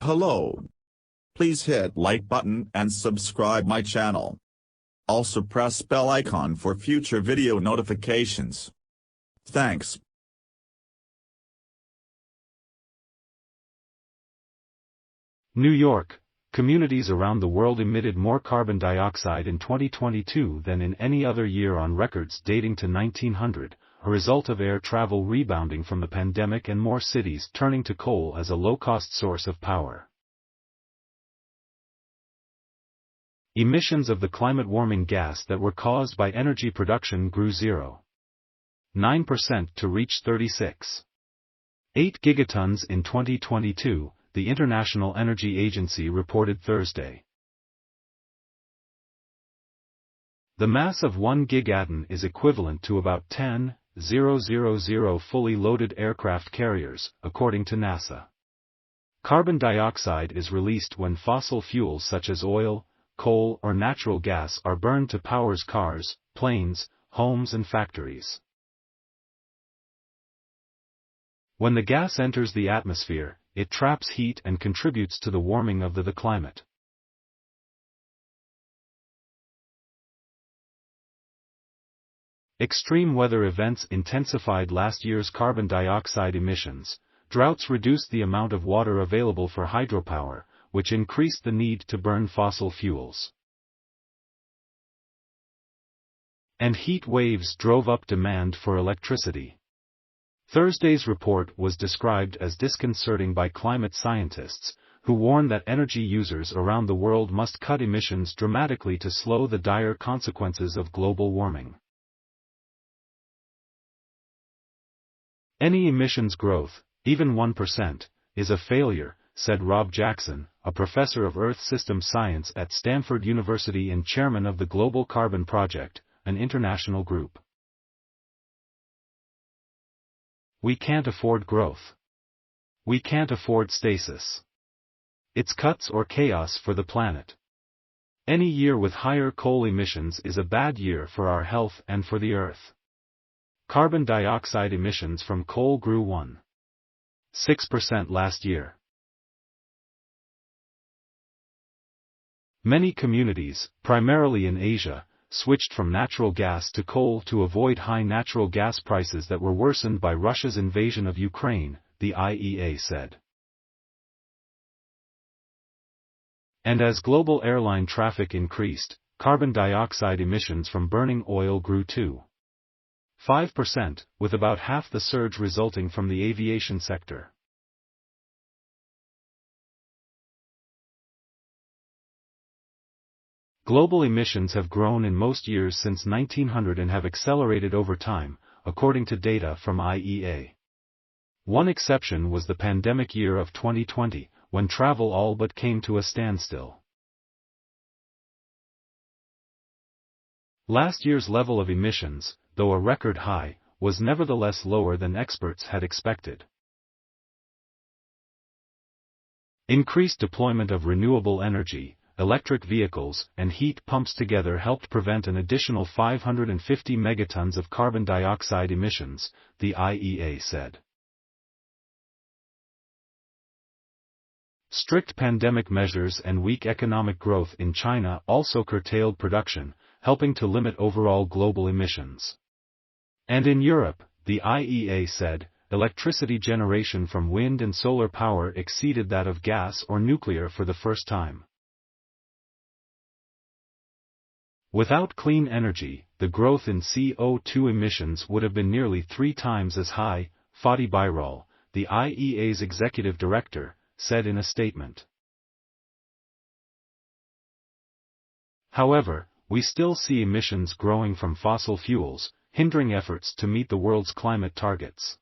Hello. Please hit like button and subscribe my channel. Also press bell icon for future video notifications. Thanks. New York, communities around the world emitted more carbon dioxide in 2022 than in any other year on records dating to 1900, a result of air travel rebounding from the pandemic and more cities turning to coal as a low-cost source of power. Emissions of the climate-warming gas that were caused by energy production grew 0.9% to reach 36.8 gigatons in 2022, the International Energy Agency reported Thursday. The mass of 1 gigaton is equivalent to about 10,000 fully loaded aircraft carriers, according to NASA. Carbon dioxide is released when fossil fuels such as oil, coal or natural gas are burned to power cars, planes, homes and factories. When the gas enters the atmosphere, it traps heat and contributes to the warming of the climate. Extreme weather events intensified last year's carbon dioxide emissions. Droughts reduced the amount of water available for hydropower, which increased the need to burn fossil fuels. And heat waves drove up demand for electricity. Thursday's report was described as disconcerting by climate scientists, who warn that energy users around the world must cut emissions dramatically to slow the dire consequences of global warming. Any emissions growth, even 1%, is a failure, said Rob Jackson, a professor of Earth System Science at Stanford University and chairman of the Global Carbon Project, an international group. We can't afford growth. We can't afford stasis. It's cuts or chaos for the planet. Any year with higher coal emissions is a bad year for our health and for the Earth. Carbon dioxide emissions from coal grew 1.6% last year. Many communities, primarily in Asia, switched from natural gas to coal to avoid high natural gas prices that were worsened by Russia's invasion of Ukraine, the IEA said. And as global airline traffic increased, carbon dioxide emissions from burning oil grew 2.5%, with about half the surge resulting from the aviation sector. Global emissions have grown in most years since 1900 and have accelerated over time, according to data from IEA. One exception was the pandemic year of 2020, when travel all but came to a standstill. Last year's level of emissions, though a record high, was nevertheless lower than experts had expected. Increased deployment of renewable energy, electric vehicles, and heat pumps together helped prevent an additional 550 megatons of carbon dioxide emissions, the IEA said. Strict pandemic measures and weak economic growth in China also curtailed production, helping to limit overall global emissions. And in Europe, the IEA said, electricity generation from wind and solar power exceeded that of gas or nuclear for the first time. Without clean energy, the growth in CO2 emissions would have been nearly 3 times as high, Fatih Birol, the IEA's executive director, said in a statement. However, we still see emissions growing from fossil fuels, hindering efforts to meet the world's climate targets.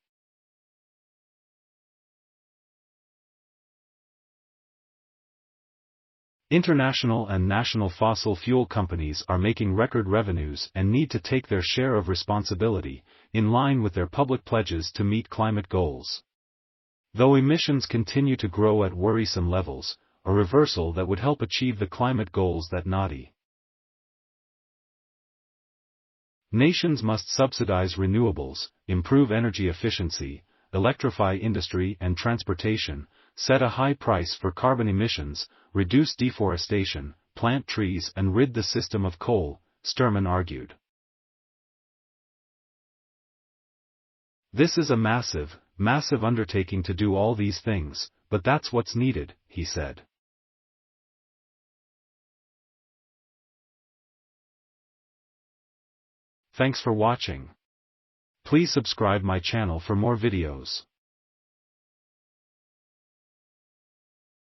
International and national fossil fuel companies are making record revenues and need to take their share of responsibility, in line with their public pledges to meet climate goals. Though emissions continue to grow at worrisome levels, a reversal that would help achieve the climate goals that nations must subsidize renewables, improve energy efficiency, electrify industry and transportation, set a high price for carbon emissions, reduce deforestation, plant trees and rid the system of coal, Sturman argued. This is a massive, massive undertaking to do all these things, but that's what's needed, he said. Thanks for watching. Please subscribe my channel for more videos.